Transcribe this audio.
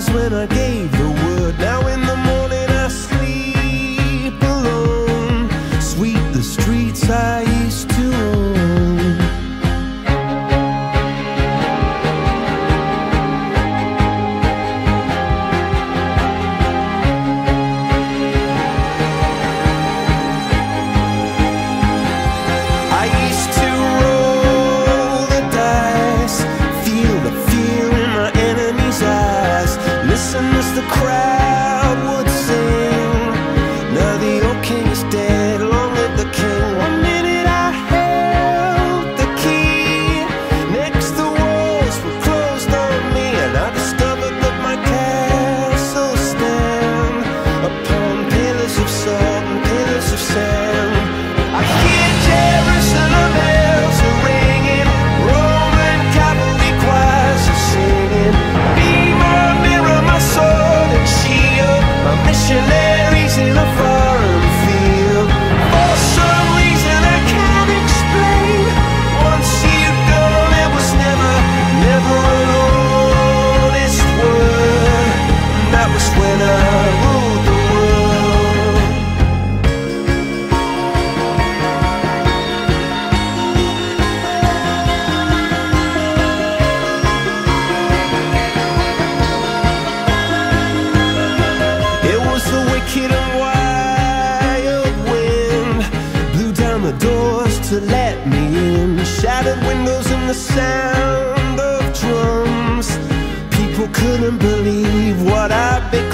eyes when I gave the word. Now in the morning I sleep alone, sweep the streets I used to own. I used to roll the dice, feel the fear in my enemy's eyes, listen as the crowd would sing. Now the old king is dead, long live the king. One minute I held the key, next the walls were closed on me, and I discovered that my castle stand upon pillars of salt and pillars of sand. I hear Jerusalem bells are ringing, Roman cavalry choirs are singing. Be my mirror, my sword and shield, my missionaries in a foreign field. For some reason I can't explain, once you've gone it was never, never an honest word. And that was when I ruled the world. It was the wicked and wild wind, blew down the doors to let me in, shattered windows and the sound of drums. People couldn't believe what I'd become.